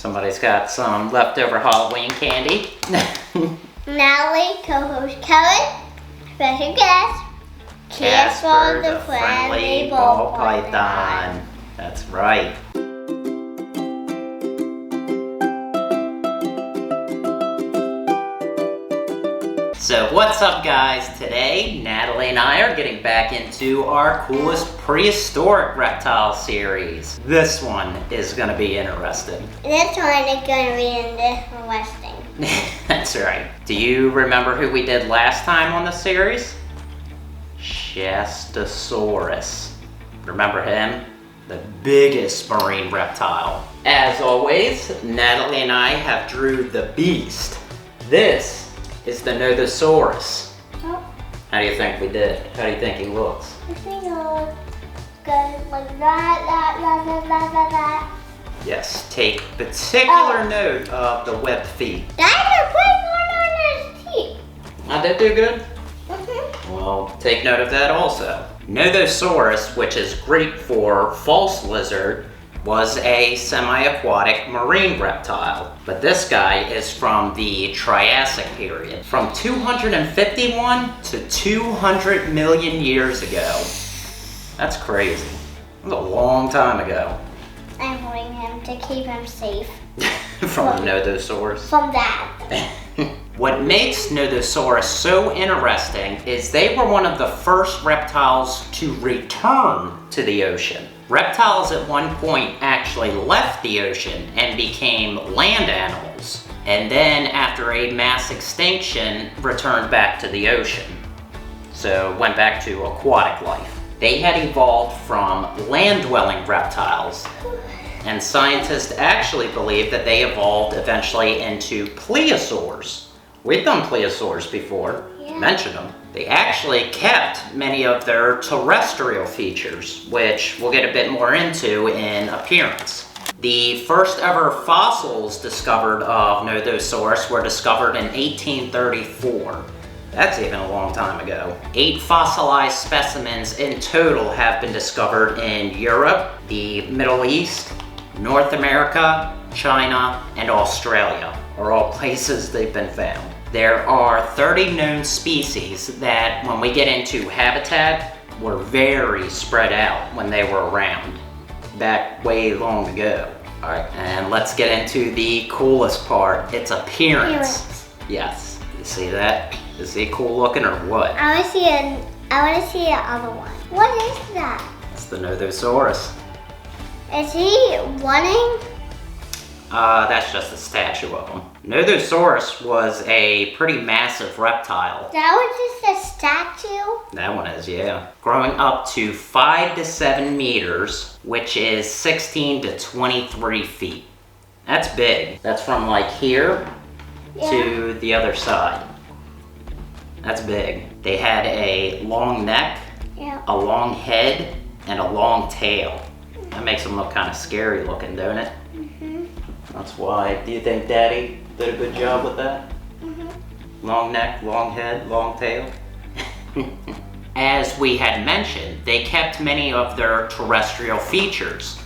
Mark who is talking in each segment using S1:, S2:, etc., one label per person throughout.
S1: Somebody's got some leftover Halloween candy.
S2: Natalie, co-host Kevin, special guest,
S1: Casper the friendly ball python. That's right. So what's up guys? Today, Natalie and I are getting back into our coolest prehistoric reptile series. This one is going to be interesting.
S2: This one is going to be interesting.
S1: That's right. Do you remember who we did last time on the series? Shastasaurus. Remember him? The biggest marine reptile. As always, Natalie and I have drew the beast. This is the Nothosaurus.
S2: Oh.
S1: How do you think we did? How do you think he looks?
S2: I think it looks good, like that.
S1: Yes, take particular note of the webbed feet.
S2: Dad, put one on his teeth.
S1: Did that do good?
S2: Mm-hmm.
S1: Well, take note of that also. Nothosaurus, which is Greek for false lizard, was a semi-aquatic marine reptile. But this guy is from the Triassic period, from 251 to 200 million years ago. That's crazy. That was a long time ago.
S2: I'm holding him to keep him safe.
S1: From the Nothosaurus?
S2: From that.
S1: What makes Nothosaurus so interesting is they were one of the first reptiles to return to the ocean. Reptiles at one point actually left the ocean and became land animals, and then after a mass extinction returned back to the ocean. So went back to aquatic life. They had evolved from land-dwelling reptiles, and scientists actually believe that they evolved eventually into plesiosaurs. We've done plesiosaurs before, mentioned them. They actually kept many of their terrestrial features, which we'll get a bit more into in appearance. The first ever fossils discovered of Nothosaurus were discovered in 1834. That's even a long time ago. 8 fossilized specimens in total have been discovered in Europe, the Middle East, North America, China, and Australia are all places they've been found. There are 30 known species that, when we get into habitat, were very spread out when they were around, back way long ago. All right, and let's get into the coolest part, its appearance. Yes, you see that? Is he cool looking or what?
S2: I want to see the other one. What is that?
S1: It's the Nothosaurus.
S2: Is he running?
S1: That's just a statue of him. Nothosaurus was a pretty massive reptile.
S2: That was just a statue?
S1: That one is, yeah. Growing up to 5 to 7 meters, which is 16 to 23 feet. That's big. That's from like here to the other side. That's big. They had a long neck, a long head, and a long tail. That makes them look kind of scary looking, don't it?
S2: Mm-hmm.
S1: That's why. Do you think Daddy did a good job with that? Mm-hmm. Long neck, long head, long tail. As we had mentioned, they kept many of their terrestrial features.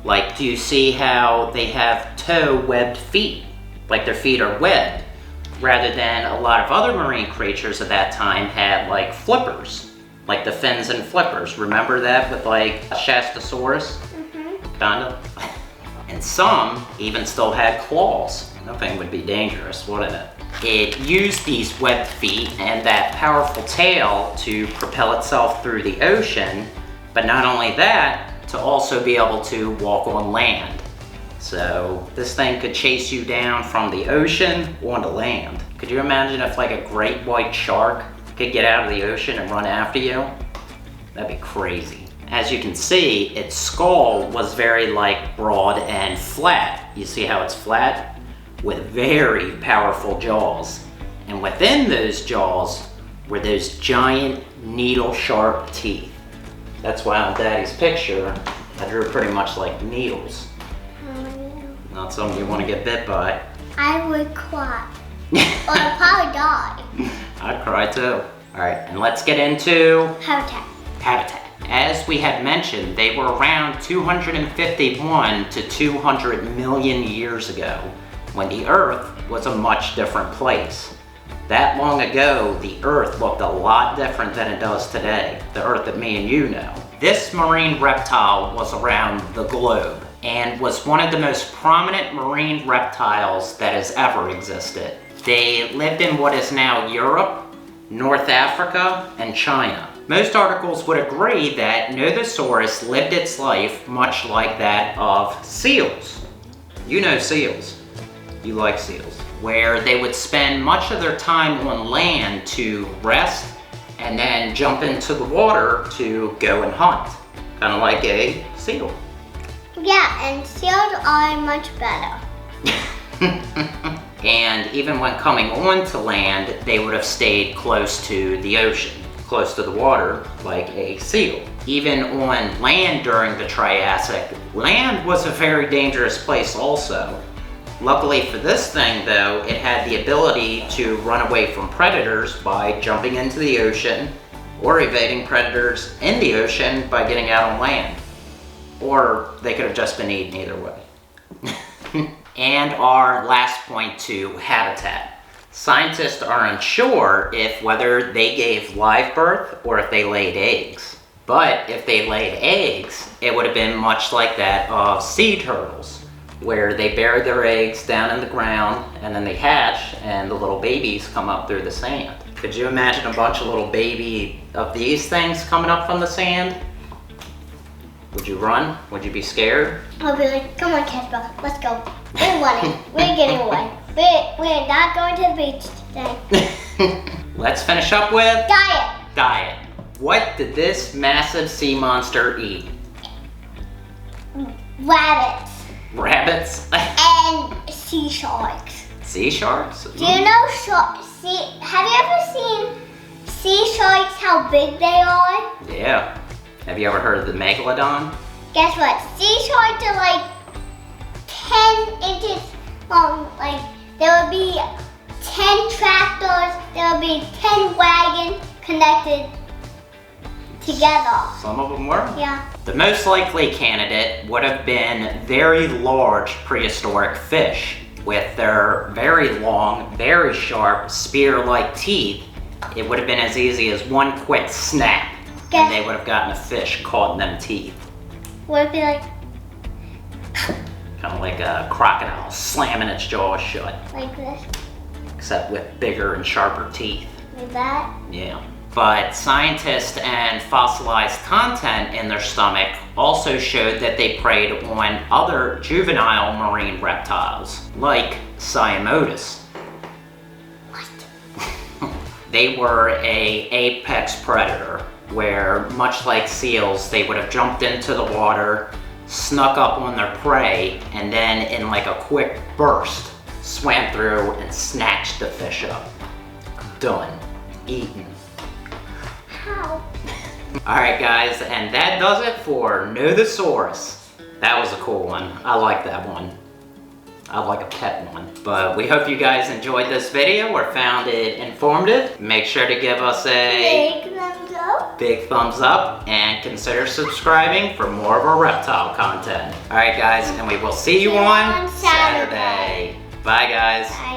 S1: Like, do you see how they have toe-webbed feet? Like their feet are webbed, rather than a lot of other marine creatures at that time had like flippers. Like the fins and flippers. Remember that with like Shastasaurus? Mm-hmm. Kinda. And some even still had claws. Nothing would be dangerous, wouldn't it? It used these webbed feet and that powerful tail to propel itself through the ocean, but not only that, to also be able to walk on land. So this thing could chase you down from the ocean onto land. Could you imagine if like a great white shark could get out of the ocean and run after you? That'd be crazy. As you can see, its skull was very like broad and flat. You see how it's flat? With very powerful jaws. And within those jaws were those giant needle-sharp teeth. That's why on Daddy's picture, I drew pretty much like needles. Not something you want to get bit by.
S2: I would cry. Or I'd probably die.
S1: I'd cry too. All right, and let's get into
S2: Habitat.
S1: habitat. As we had mentioned, they were around 251 to 200 million years ago, when the Earth was a much different place. That long ago, the Earth looked a lot different than it does today, the Earth that me and you know. This marine reptile was around the globe and was one of the most prominent marine reptiles that has ever existed. They lived in what is now Europe, North Africa, and China. Most articles would agree that Nothosaurus lived its life much like that of seals. You know seals. You like seals. Where they would spend much of their time on land to rest and then jump into the water to go and hunt. Kind of like a seal.
S2: Yeah, and seals are much better.
S1: And even when coming onto land, they would have stayed close to the ocean, close to the water, like a seal. Even on land during the Triassic, land was a very dangerous place also. Luckily for this thing though, it had the ability to run away from predators by jumping into the ocean, or evading predators in the ocean by getting out on land. Or they could have just been eaten either way. And our last point to habitat. Scientists are unsure if whether they gave live birth or if they laid eggs. But if they laid eggs, it would have been much like that of sea turtles, where they bury their eggs down in the ground and then they hatch and the little babies come up through the sand. Could you imagine a bunch of little baby of these things coming up from the sand? Would you run? Would you be scared?
S2: I'll be like, come on, Casper, let's go. We're running. We're getting away. We're not going to the beach today.
S1: Let's finish up with
S2: Diet.
S1: What did this massive sea monster eat?
S2: Rabbits.
S1: Rabbits?
S2: And sea sharks.
S1: Sea sharks?
S2: Do you know have you ever seen sea sharks, how big they are?
S1: Yeah. Have you ever heard of the megalodon?
S2: Guess what? Sea sharks are like 10 inches long. Like, there would be 10 tractors, there would be 10 wagons connected together.
S1: Some of them were?
S2: Yeah.
S1: The most likely candidate would have been very large prehistoric fish with their very long, very sharp, spear-like teeth. It would have been as easy as one quick snap and they would have gotten a fish caught in them teeth.
S2: Would it be like...
S1: Kind of like a crocodile slamming its jaws shut.
S2: Like this?
S1: Except with bigger and sharper teeth.
S2: Like that?
S1: Yeah. But scientists and fossilized content in their stomach also showed that they preyed on other juvenile marine reptiles, like Siamodus.
S2: What?
S1: They were an apex predator, where much like seals, they would have jumped into the water, snuck up on their prey, and then in like a quick burst, swam through and snatched the fish up. Done. Eaten.
S2: How?
S1: Alright guys, and that does it for Nothosaurus. That was a cool one. I like that one. I like a pet one. But we hope you guys enjoyed this video or found it informative. Make sure to give us a big thumbs up and consider subscribing for more of our reptile content. Alright guys, and we will see you on Saturday. Bye guys.
S2: Bye.